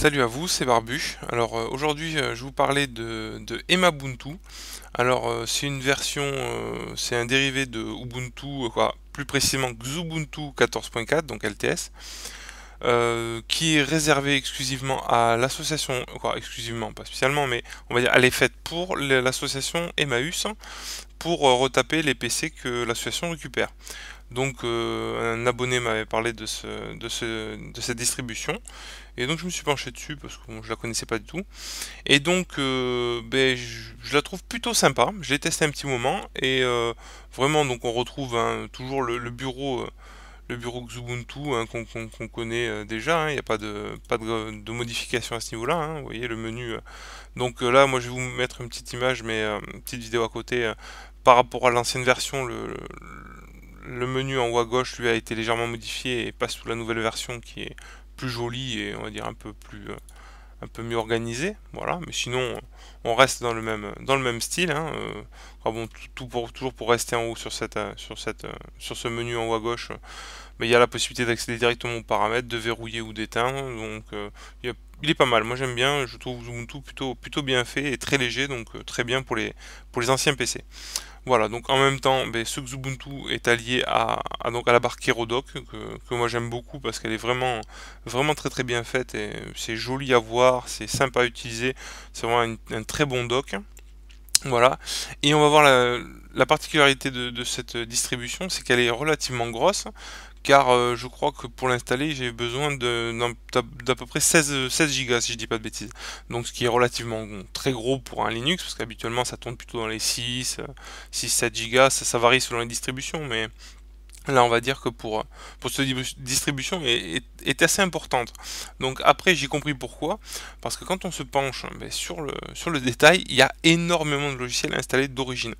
Salut à vous, c'est Barbu. Alors aujourd'hui, je vais vous parler de Emabuntu. Alors c'est une version, c'est un dérivé de Ubuntu, quoi, plus précisément Xubuntu 14.4, donc LTS, qui est réservé exclusivement à l'association, quoi, exclusivement, pas spécialement, mais on va dire elle est faite pour l'association Emmaüs pour retaper les PC que l'association récupère. Donc un abonné m'avait parlé de cette distribution et donc je me suis penché dessus parce que bon, je la connaissais pas du tout. Et donc je la trouve plutôt sympa. Je l'ai testé un petit moment et vraiment donc on retrouve toujours le bureau Xubuntu qu'on connaît déjà. Il n'y a pas de modification à ce niveau-là. Vous voyez le menu. Donc là moi je vais vous mettre une petite image mais une petite vidéo à côté par rapport à l'ancienne version. Le menu en haut à gauche lui a été légèrement modifié et passe sous la nouvelle version qui est plus jolie et on va dire un peu mieux organisé, voilà. Mais sinon, on reste dans le même style. Bon, toujours pour rester en haut sur ce menu en haut à gauche, mais il y a la possibilité d'accéder directement aux paramètres, de verrouiller ou d'éteindre. Donc, il est pas mal. Moi, j'aime bien. Je trouve Ubuntu plutôt bien fait et très léger, donc très bien pour les anciens PC. Voilà, donc en même temps, ce Xubuntu est allié donc à la barre Kerodoc, que moi j'aime beaucoup parce qu'elle est vraiment très bien faite et c'est joli à voir, c'est sympa à utiliser, c'est vraiment un très bon dock. Voilà, et on va voir la particularité de cette distribution, c'est qu'elle est relativement grosse, car je crois que pour l'installer, j'ai besoin d'à peu près 16 Go, si je dis pas de bêtises. Donc ce qui est relativement très gros pour un Linux, parce qu'habituellement ça tourne plutôt dans les 7 Go, ça varie selon les distributions, mais là on va dire que pour cette distribution est assez importante. Donc après j'ai compris pourquoi, parce que quand on se penche sur le détail, il y a énormément de logiciels installés d'origine.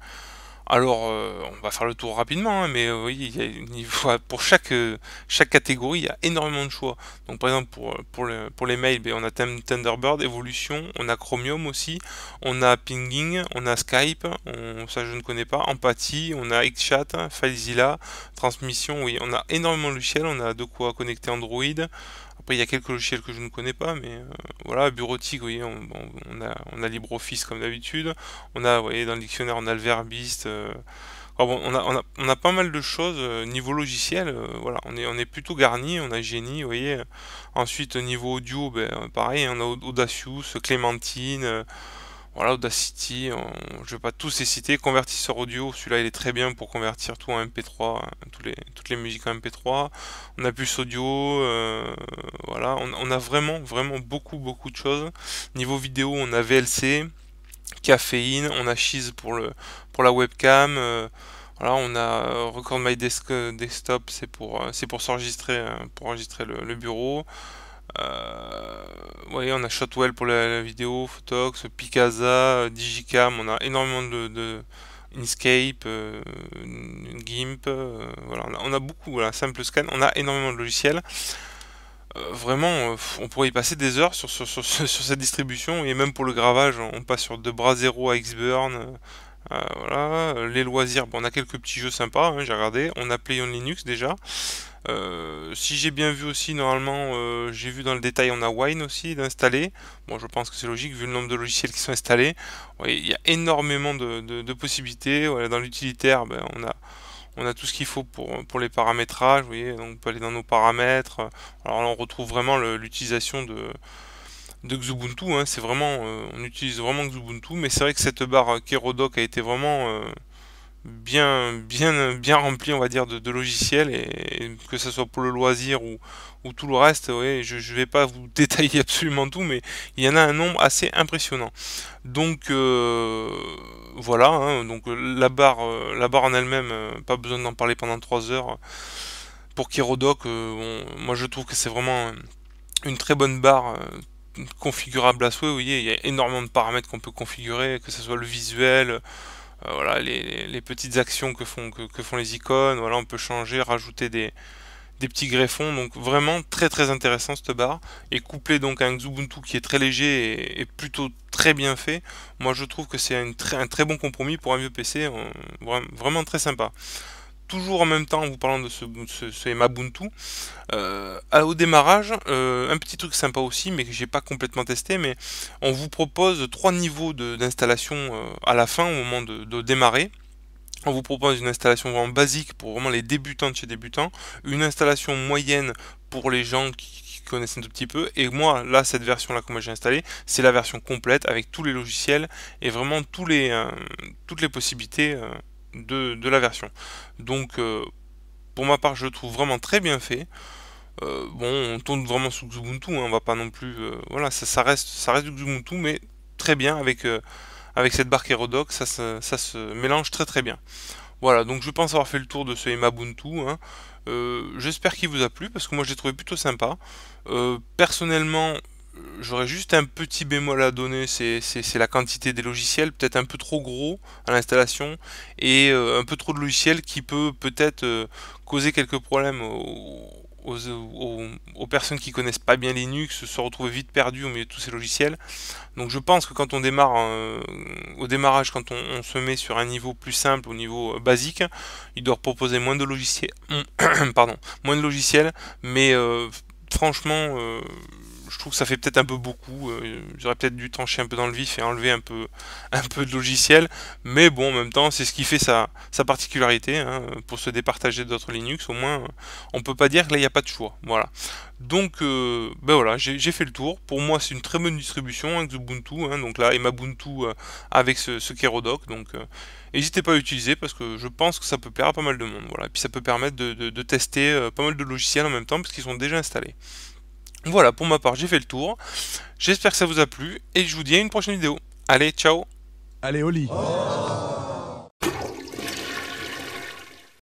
Alors, on va faire le tour rapidement, mais oui, pour chaque catégorie, il y a énormément de choix. Donc, par exemple, pour les mails, on a Thunderbird, Evolution, on a Chromium aussi, on a Pinging, on a Skype, ça je ne connais pas, Empathy, on a XChat, FileZilla, Transmission, oui, on a énormément de logiciels, on a de quoi connecter Android. Après, il y a quelques logiciels que je ne connais pas, mais voilà, bureautique, vous voyez, on a LibreOffice comme d'habitude. Vous voyez, dans le dictionnaire, on a le verbiste. On a pas mal de choses niveau logiciel. Voilà, on est plutôt garni. On a Genie, vous voyez. Ensuite, niveau audio, pareil, on a Audacious, Clémentine. Voilà, Audacity, je vais pas tous les citer. Convertisseur audio, celui-là il est très bien pour convertir tout en MP3, toutes les musiques en MP3. On a Pulse Audio, voilà, on a vraiment beaucoup de choses. Niveau vidéo, on a VLC, Caféine, on a Cheese pour la webcam. Voilà, on a Record My Desktop, c'est pour enregistrer le bureau. Vous voyez, on a Shotwell pour la vidéo, Photox, Picasa, Digicam, on a énormément de Inkscape, GIMP, voilà, on a beaucoup, voilà, Simple Scan, on a énormément de logiciels. Vraiment, on pourrait y passer des heures sur cette distribution, et même pour le gravage, on passe sur de Brasero à Xburn, voilà, les loisirs, on a quelques petits jeux sympas, j'ai regardé, on a Play on Linux déjà. Si j'ai bien vu aussi, normalement, j'ai vu dans le détail, on a Wine aussi d'installer. Bon, je pense que c'est logique vu le nombre de logiciels qui sont installés. Ouais, il y a énormément de possibilités. Voilà, dans l'utilitaire, on a tout ce qu'il faut pour les paramétrages. Vous voyez, donc on peut aller dans nos paramètres. Alors là, on retrouve vraiment l'utilisation de Xubuntu. C'est vraiment, on utilise vraiment Xubuntu, mais c'est vrai que cette barre Kerodoc a été vraiment bien rempli, on va dire, de logiciels, et que ce soit pour le loisir ou tout le reste, ouais, je vais pas vous détailler absolument tout, mais il y en a un nombre assez impressionnant. Donc voilà, donc la barre en elle-même, pas besoin d'en parler pendant 3 heures. Pour Kerodoc, moi je trouve que c'est vraiment une très bonne barre. Configurable à souhait, vous voyez, il y a énormément de paramètres qu'on peut configurer, que ce soit le visuel, voilà, les petites actions que font les icônes, voilà, on peut changer, rajouter des petits greffons, donc vraiment très intéressant cette barre, et couplé donc à un Xubuntu qui est très léger et plutôt très bien fait, moi je trouve que c'est un très bon compromis pour un vieux PC, vraiment très sympa. toujours en même temps en vous parlant de ce Emabuntu, au démarrage, un petit truc sympa aussi, mais que j'ai pas complètement testé, mais on vous propose 3 niveaux d'installation à la fin, au moment de démarrer. On vous propose une installation vraiment basique pour vraiment les débutants de chez débutants, une installation moyenne pour les gens qui connaissent un tout petit peu, et moi, là, cette version-là que moi j'ai installée, c'est la version complète avec tous les logiciels et vraiment toutes les possibilités de la version. Donc, pour ma part, je le trouve vraiment très bien fait. Bon, on tourne vraiment sous Xubuntu, hein, on va pas non plus... voilà, ça reste du Xubuntu, mais très bien avec cette barre Kerodok, ça se mélange très très bien. Voilà, donc je pense avoir fait le tour de ce Emabuntu, hein. J'espère qu'il vous a plu, parce que moi je l'ai trouvé plutôt sympa. Personnellement, j'aurais juste un petit bémol à donner, c'est la quantité des logiciels, peut-être un peu trop gros à l'installation, et un peu trop de logiciels qui peut peut-être causer quelques problèmes aux personnes qui connaissent pas bien Linux, se retrouver vite perdues au milieu de tous ces logiciels. Donc je pense que quand on démarre, au démarrage, quand on se met sur un niveau plus simple, au niveau basique, il doit proposer moins de logiciels, pardon, moins de logiciels, mais franchement, je trouve que ça fait peut-être un peu beaucoup. J'aurais peut-être dû trancher un peu dans le vif et enlever un peu de logiciel, mais bon, en même temps, c'est ce qui fait sa particularité, hein, pour se départager d'autres Linux. Au moins, on peut pas dire que là, il n'y a pas de choix. Voilà. Donc, ben voilà, j'ai fait le tour. Pour moi, c'est une très bonne distribution, hein, Xubuntu, hein, donc là, Emabuntu avec ce Kerodok. Donc, n'hésitez pas à l'utiliser parce que je pense que ça peut plaire à pas mal de monde. Voilà. Et puis, ça peut permettre de tester pas mal de logiciels en même temps parce qu'ils sont déjà installés. Voilà, pour ma part, j'ai fait le tour. J'espère que ça vous a plu et je vous dis à une prochaine vidéo. Allez, ciao! Allez, au lit.